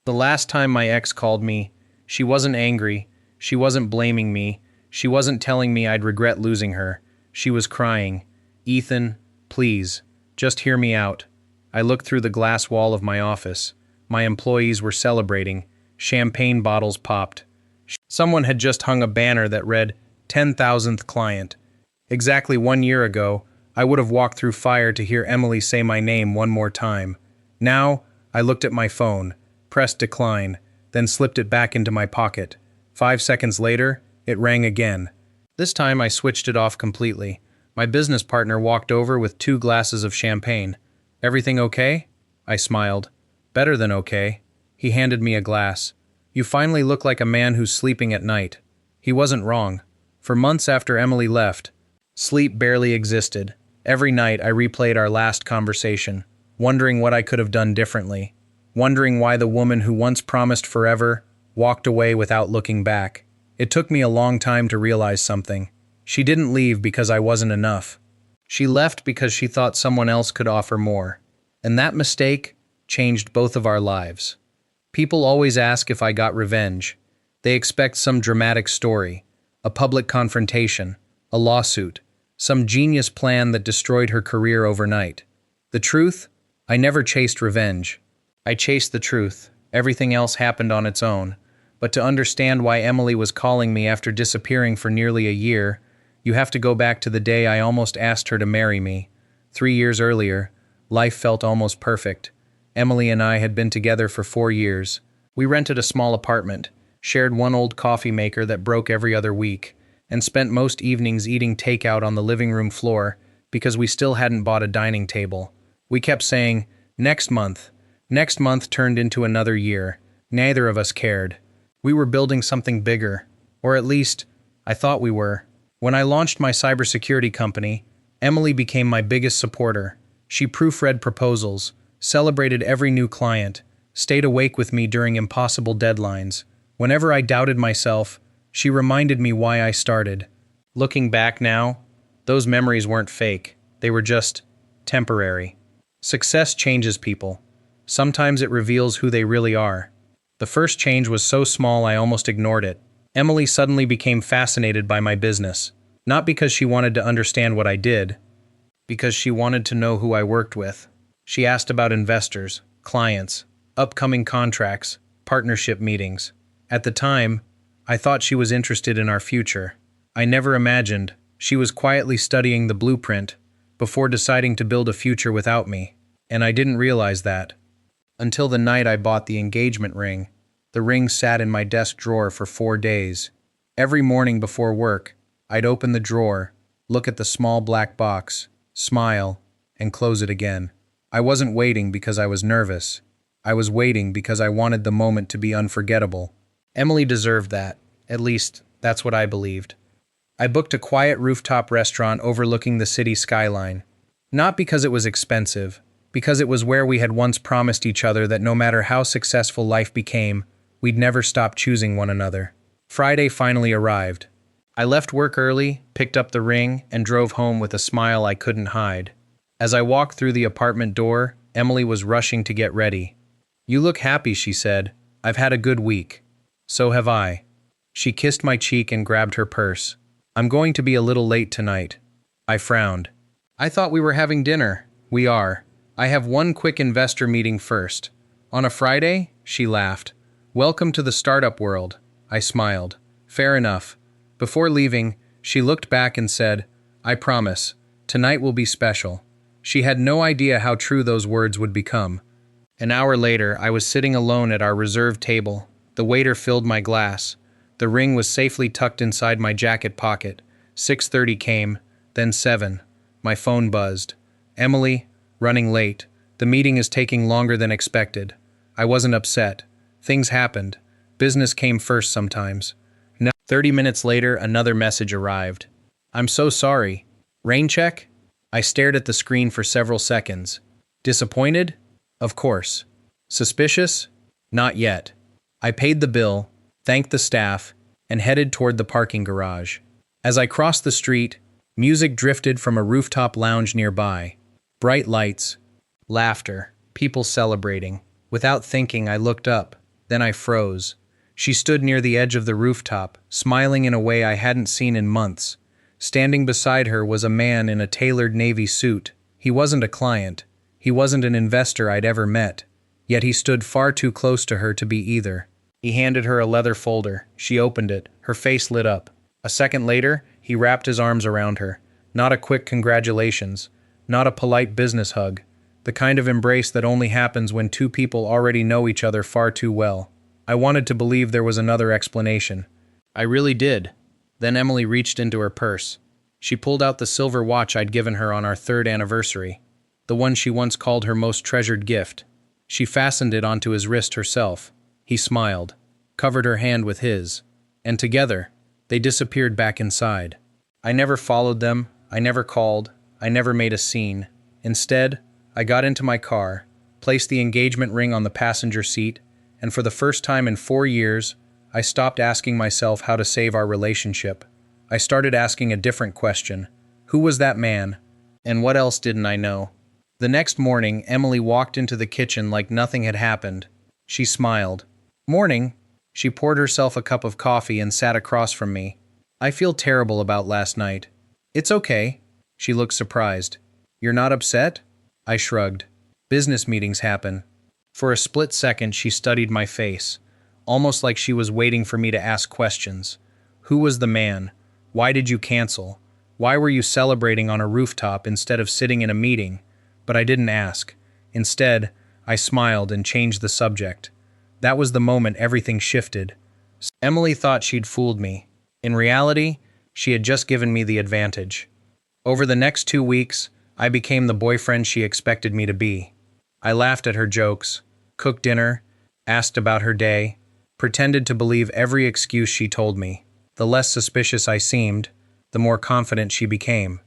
The last time my ex called me, she wasn't angry, she wasn't blaming me, she wasn't telling me I'd regret losing her. She was crying, "Ethan, please, just hear me out." I looked through the glass wall of my office. My employees were celebrating. Champagne bottles popped. Someone had just hung a banner that read, 10,000th client. Exactly 1 year ago, I would have walked through fire to hear Emily say my name one more time. Now, I looked at my phone, pressed decline, then slipped it back into my pocket. 5 seconds later, it rang again. This time I switched it off completely. My business partner walked over with 2 glasses of champagne. "Everything okay?" I smiled. "Better than okay." He handed me a glass. "You finally look like a man who's sleeping at night." He wasn't wrong. For months after Emily left, sleep barely existed. Every night I replayed our last conversation, wondering what I could have done differently, wondering why the woman who once promised forever walked away without looking back. It took me a long time to realize something. She didn't leave because I wasn't enough. She left because she thought someone else could offer more. And that mistake changed both of our lives. People always ask if I got revenge. They expect some dramatic story, a public confrontation, a lawsuit, some genius plan that destroyed her career overnight. The truth? I never chased revenge. I chased the truth. Everything else happened on its own. But to understand why Emily was calling me after disappearing for nearly a year, you have to go back to the day I almost asked her to marry me. 3 years earlier, life felt almost perfect. Emily and I had been together for 4 years. We rented a small apartment, shared one old coffee maker that broke every other week, and spent most evenings eating takeout on the living room floor because we still hadn't bought a dining table. We kept saying, "Next month." Next month turned into another year. Neither of us cared. We were building something bigger, or at least, I thought we were. When I launched my cybersecurity company, Emily became my biggest supporter. She proofread proposals, celebrated every new client, stayed awake with me during impossible deadlines. Whenever I doubted myself, she reminded me why I started. Looking back now, those memories weren't fake. They were just temporary. Success changes people. Sometimes it reveals who they really are. The first change was so small I almost ignored it. Emily suddenly became fascinated by my business. Not because she wanted to understand what I did, because she wanted to know who I worked with. She asked about investors, clients, upcoming contracts, partnership meetings. At the time, I thought she was interested in our future. I never imagined she was quietly studying the blueprint before deciding to build a future without me, and I didn't realize that. Until the night I bought the engagement ring. The ring sat in my desk drawer for 4 days. Every morning before work, I'd open the drawer, look at the small black box, smile, and close it again. I wasn't waiting because I was nervous. I was waiting because I wanted the moment to be unforgettable. Emily deserved that. At least, that's what I believed. I booked a quiet rooftop restaurant overlooking the city skyline. Not because it was expensive, because it was where we had once promised each other that no matter how successful life became, we'd never stop choosing one another. Friday finally arrived. I left work early, picked up the ring, and drove home with a smile I couldn't hide. As I walked through the apartment door, Emily was rushing to get ready. "You look happy," she said. "I've had a good week." "So have I." She kissed my cheek and grabbed her purse. "I'm going to be a little late tonight." I frowned. "I thought we were having dinner." "We are. I have one quick investor meeting first." "On a Friday?" She laughed. "Welcome to the startup world." I smiled. "Fair enough." Before leaving, she looked back and said, "I promise, tonight will be special." She had no idea how true those words would become. An hour later, I was sitting alone at our reserved table. The waiter filled my glass. The ring was safely tucked inside my jacket pocket. 6:30 came, then 7. My phone buzzed. "Emily, running late. The meeting is taking longer than expected." I wasn't upset. Things happened. Business came first sometimes. 30 minutes later, another message arrived. "I'm so sorry. Rain check?" I stared at the screen for several seconds. Disappointed? Of course. Suspicious? Not yet. I paid the bill, thanked the staff, and headed toward the parking garage. As I crossed the street, music drifted from a rooftop lounge nearby. Bright lights, laughter, people celebrating. Without thinking, I looked up. Then I froze. She stood near the edge of the rooftop, smiling in a way I hadn't seen in months. Standing beside her was a man in a tailored navy suit. He wasn't a client. He wasn't an investor I'd ever met. Yet he stood far too close to her to be either. He handed her a leather folder. She opened it. Her face lit up. A second later, he wrapped his arms around her. Not a quick congratulations. Not a polite business hug. The kind of embrace that only happens when two people already know each other far too well. I wanted to believe there was another explanation. I really did. Then Emily reached into her purse. She pulled out the silver watch I'd given her on our 3rd anniversary. The one she once called her most treasured gift. She fastened it onto his wrist herself. He smiled, covered her hand with his, and together, they disappeared back inside. I never followed them, I never called, I never made a scene. Instead, I got into my car, placed the engagement ring on the passenger seat, and for the first time in 4 years, I stopped asking myself how to save our relationship. I started asking a different question. Who was that man? And what else didn't I know? The next morning, Emily walked into the kitchen like nothing had happened. She smiled. Morning. She poured herself a cup of coffee and sat across from me. I feel terrible about last night. It's okay. She looked surprised. You're not upset? I shrugged. Business meetings happen. For a split second, she studied my face, almost like she was waiting for me to ask questions. Who was the man? Why did you cancel? Why were you celebrating on a rooftop instead of sitting in a meeting? But I didn't ask. Instead, I smiled and changed the subject. That was the moment everything shifted. Emily thought she'd fooled me. In reality, she had just given me the advantage. Over the next 2 weeks, I became the boyfriend she expected me to be. I laughed at her jokes, cooked dinner, asked about her day, pretended to believe every excuse she told me. The less suspicious I seemed, the more confident she became.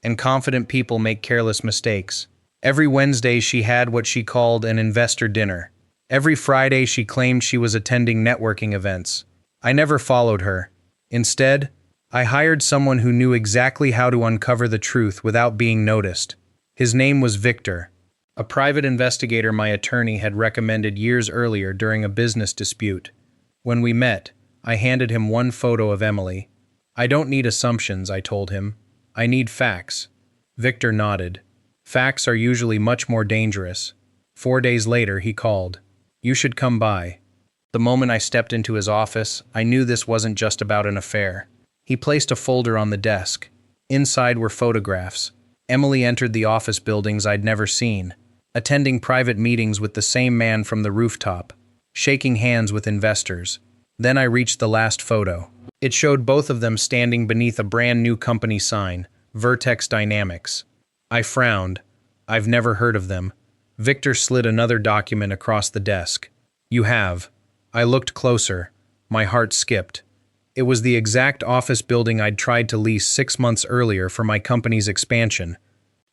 And confident people make careless mistakes. Every Wednesday she had what she called an investor dinner. Every Friday she claimed she was attending networking events. I never followed her. Instead, I hired someone who knew exactly how to uncover the truth without being noticed. His name was Victor, a private investigator my attorney had recommended years earlier during a business dispute. When we met, I handed him one photo of Emily. I don't need assumptions, I told him. I need facts. Victor nodded. Facts are usually much more dangerous. 4 days later, he called. You should come by. The moment I stepped into his office, I knew this wasn't just about an affair. He placed a folder on the desk. Inside were photographs. Emily entered the office buildings I'd never seen, attending private meetings with the same man from the rooftop, shaking hands with investors. Then I reached the last photo. It showed both of them standing beneath a brand new company sign, Vertex Dynamics. I frowned. I've never heard of them. Victor slid another document across the desk. You have. I looked closer. My heart skipped. It was the exact office building I'd tried to lease 6 months earlier for my company's expansion.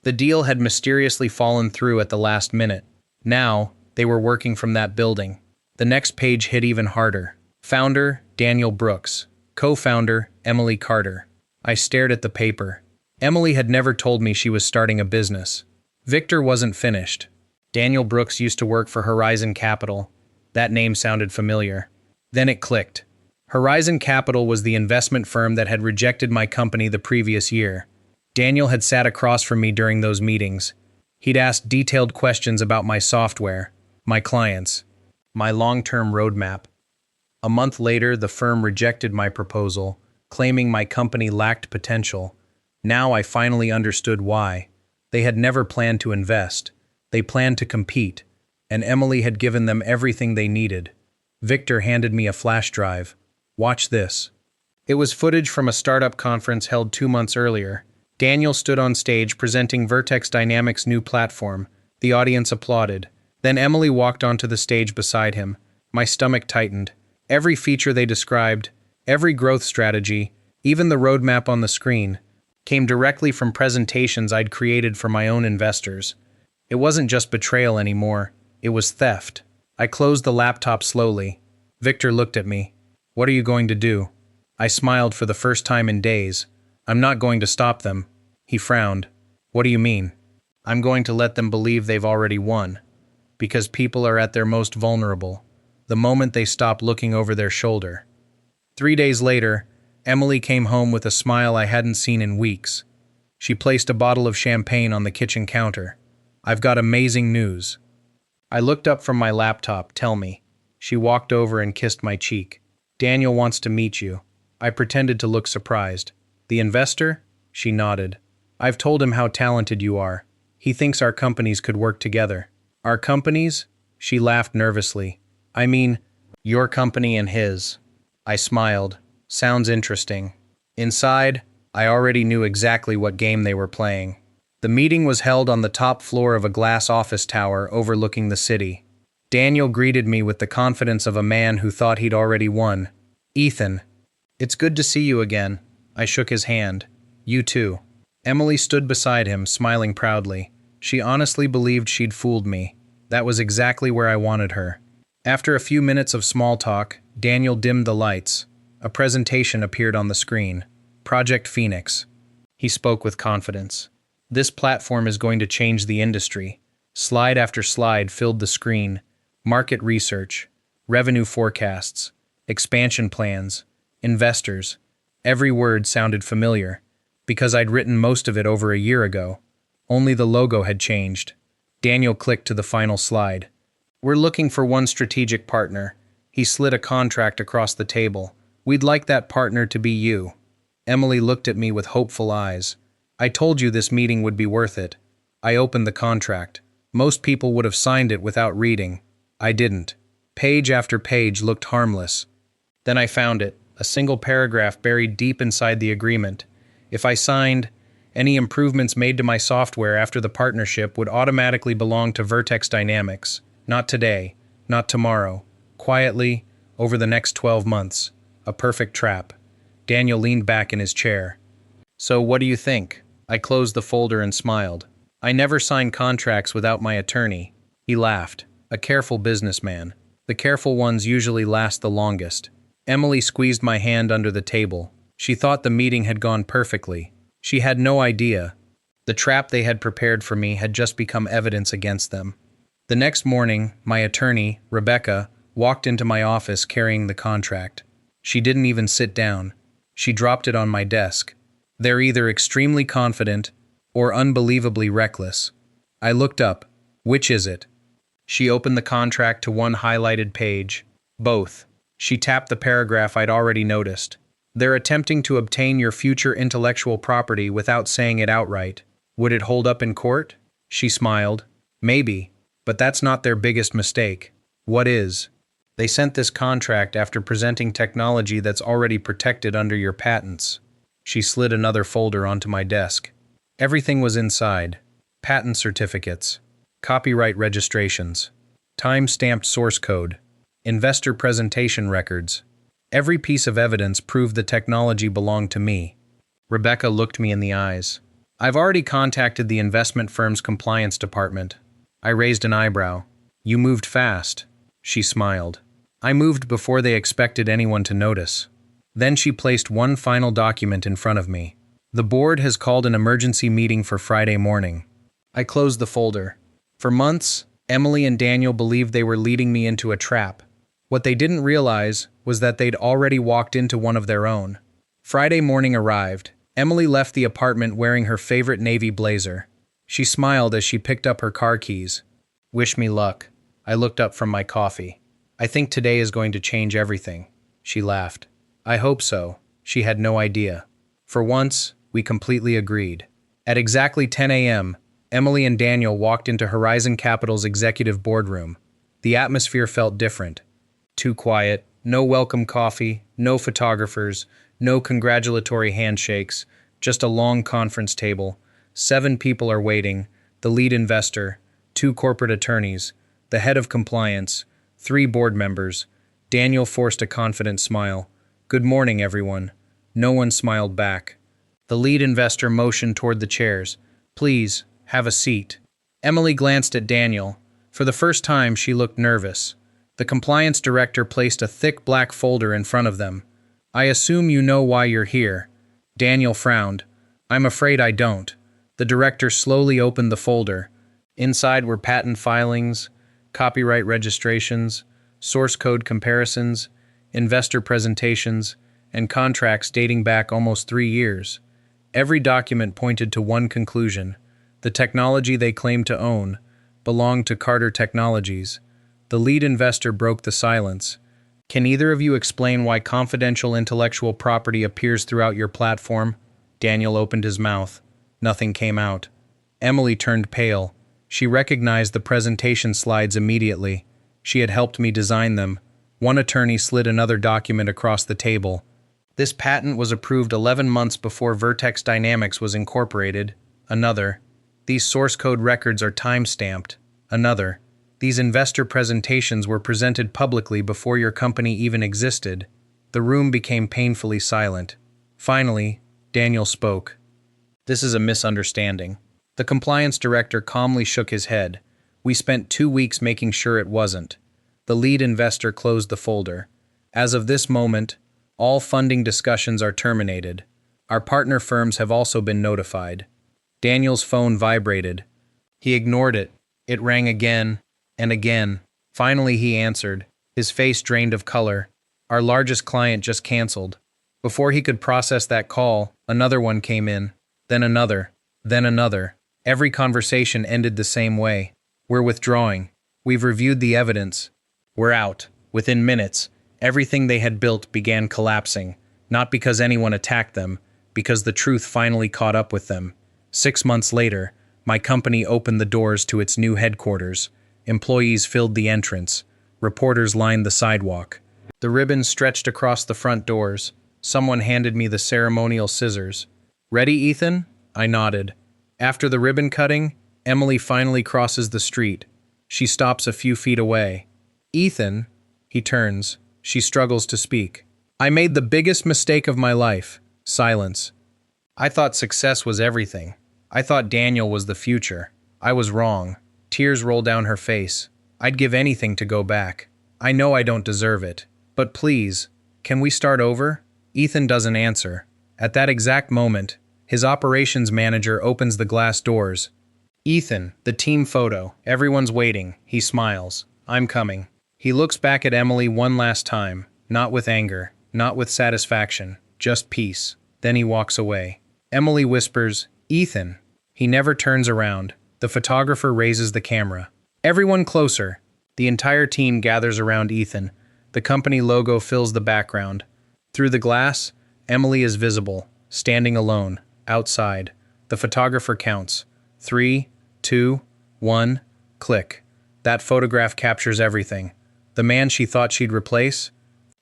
The deal had mysteriously fallen through at the last minute. Now, they were working from that building. The next page hit even harder. Founder, Daniel Brooks. Co-founder, Emily Carter. I stared at the paper. Emily had never told me she was starting a business. Victor wasn't finished. Daniel Brooks used to work for Horizon Capital. That name sounded familiar. Then it clicked. Horizon Capital was the investment firm that had rejected my company the previous year. Daniel had sat across from me during those meetings. He'd asked detailed questions about my software, my clients, my long-term roadmap. A month later, the firm rejected my proposal, claiming my company lacked potential. Now I finally understood why. They had never planned to invest. They planned to compete, and Emily had given them everything they needed. Victor handed me a flash drive. Watch this. It was footage from a startup conference held 2 months earlier. Daniel stood on stage presenting Vertex Dynamics' new platform. The audience applauded. Then Emily walked onto the stage beside him. My stomach tightened. Every feature they described, every growth strategy, even the roadmap on the screen, came directly from presentations I'd created for my own investors. It wasn't just betrayal anymore. It was theft. I closed the laptop slowly. Victor looked at me. What are you going to do? I smiled for the first time in days. I'm not going to stop them. He frowned. What do you mean? I'm going to let them believe they've already won. Because people are at their most vulnerable. the moment they stopped looking over their shoulder. 3 days later, Emily came home with a smile I hadn't seen in weeks. She placed a bottle of champagne on the kitchen counter. "I've got amazing news." I looked up from my laptop. "Tell me." She walked over and kissed my cheek. "Daniel wants to meet you." I pretended to look surprised. "The investor?" She nodded. "I've told him how talented you are. He thinks our companies could work together." "Our companies?" She laughed nervously. "I mean, your company and his." I smiled. "Sounds interesting." Inside, I already knew exactly what game they were playing. The meeting was held on the top floor of a glass office tower overlooking the city. Daniel greeted me with the confidence of a man who thought he'd already won. "Ethan, it's good to see you again." I shook his hand. "You too." Emily stood beside him, smiling proudly. She honestly believed she'd fooled me. That was exactly where I wanted her. After a few minutes of small talk, Daniel dimmed the lights. A presentation appeared on the screen. Project Phoenix. He spoke with confidence. "This platform is going to change the industry." Slide after slide filled the screen. Market research, revenue forecasts, expansion plans, investors. Every word sounded familiar, because I'd written most of it over a year ago. Only the logo had changed. Daniel clicked to the final slide. "We're looking for one strategic partner." He slid a contract across the table. "We'd like that partner to be you." Emily looked at me with hopeful eyes. "I told you this meeting would be worth it." I opened the contract. Most people would have signed it without reading. I didn't. Page after page looked harmless. Then I found it, a single paragraph buried deep inside the agreement. If I signed, any improvements made to my software after the partnership would automatically belong to Vertex Dynamics. Not today, not tomorrow. Quietly, over the next 12 months. A perfect trap. Daniel leaned back in his chair. "So what do you think?" I closed the folder and smiled. "I never sign contracts without my attorney." He laughed. "A careful businessman. The careful ones usually last the longest." Emily squeezed my hand under the table. She thought the meeting had gone perfectly. She had no idea. The trap they had prepared for me had just become evidence against them. The next morning, my attorney, Rebecca, walked into my office carrying the contract. She didn't even sit down. She dropped it on my desk. "They're either extremely confident or unbelievably reckless." I looked up. "Which is it?" She opened the contract to one highlighted page. "Both." She tapped the paragraph I'd already noticed. "They're attempting to obtain your future intellectual property without saying it outright. Would it hold up in court?" She smiled. "Maybe, but that's not their biggest mistake." "What is?" "They sent this contract after presenting technology that's already protected under your patents." She slid another folder onto my desk. Everything was inside. Patent certificates, copyright registrations, time-stamped source code, investor presentation records. Every piece of evidence proved the technology belonged to me. Rebecca looked me in the eyes. "I've already contacted the investment firm's compliance department." I raised an eyebrow. "You moved fast." She smiled. "I moved before they expected anyone to notice." Then she placed one final document in front of me. "The board has called an emergency meeting for Friday morning." I closed the folder. For months, Emily and Daniel believed they were leading me into a trap. What they didn't realize was that they'd already walked into one of their own. Friday morning arrived. Emily left the apartment wearing her favorite navy blazer. She smiled as she picked up her car keys. "Wish me luck." I looked up from my coffee. "I think today is going to change everything." She laughed. "I hope so." She had no idea. For once, we completely agreed. At exactly 10 a.m., Emily and Daniel walked into Horizon Capital's executive boardroom. The atmosphere felt different. Too quiet, no welcome coffee, no photographers, no congratulatory handshakes, just a long conference table. 7 people are waiting, the lead investor, 2 corporate attorneys, the head of compliance, 3 board members. Daniel forced a confident smile. "Good morning, everyone." No one smiled back. The lead investor motioned toward the chairs. "Please, have a seat." Emily glanced at Daniel. For the first time, she looked nervous. The compliance director placed a thick black folder in front of them. "I assume you know why you're here." Daniel frowned. "I'm afraid I don't." The director slowly opened the folder. Inside were patent filings, copyright registrations, source code comparisons, investor presentations, and contracts dating back almost 3 years. Every document pointed to one conclusion: the technology they claimed to own belonged to Carter Technologies. The lead investor broke the silence. "Can either of you explain why confidential intellectual property appears throughout your platform?" Daniel opened his mouth. Nothing came out. Emily turned pale. She recognized the presentation slides immediately. She had helped me design them. One attorney slid another document across the table. "This patent was approved 11 months before Vertex Dynamics was incorporated." Another. "These source code records are time-stamped." Another. "These investor presentations were presented publicly before your company even existed." The room became painfully silent. Finally, Daniel spoke. "This is a misunderstanding." The compliance director calmly shook his head. "We spent 2 weeks making sure it wasn't." The lead investor closed the folder. "As of this moment, all funding discussions are terminated. Our partner firms have also been notified." Daniel's phone vibrated. He ignored it. It rang again and again. Finally he answered, his face drained of color. "Our largest client just canceled." Before he could process that call, another one came in. Then another. Then another. Every conversation ended the same way. "We're withdrawing. We've reviewed the evidence. We're out." Within minutes, everything they had built began collapsing, not because anyone attacked them, because the truth finally caught up with them. 6 months later, my company opened the doors to its new headquarters. Employees filled the entrance. Reporters lined the sidewalk. The ribbon stretched across the front doors. Someone handed me the ceremonial scissors. "Ready, Ethan?" I nodded. After the ribbon cutting, Emily finally crosses the street. She stops a few feet away. "Ethan," he turns. She struggles to speak. "I made the biggest mistake of my life." Silence. "I thought success was everything. I thought Daniel was the future. I was wrong." Tears roll down her face. "I'd give anything to go back. I know I don't deserve it. But please, can we start over?" Ethan doesn't answer. At that exact moment, his operations manager opens the glass doors. "Ethan, the team photo. Everyone's waiting." He smiles. "I'm coming." He looks back at Emily one last time, not with anger, not with satisfaction, just peace. Then he walks away. Emily whispers, "Ethan." He never turns around. The photographer raises the camera. "Everyone closer." The entire team gathers around Ethan. The company logo fills the background. Through the glass, Emily is visible, standing alone, outside. The photographer counts. 3, 2, 1, click. That photograph captures everything. The man she thought she'd replace,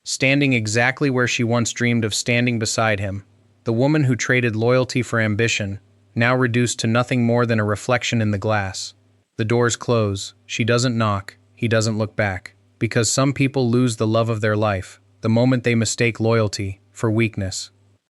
standing exactly where she once dreamed of standing beside him. The woman who traded loyalty for ambition, now reduced to nothing more than a reflection in the glass. The doors close. She doesn't knock. He doesn't look back. Because some people lose the love of their life the moment they mistake loyalty for weakness.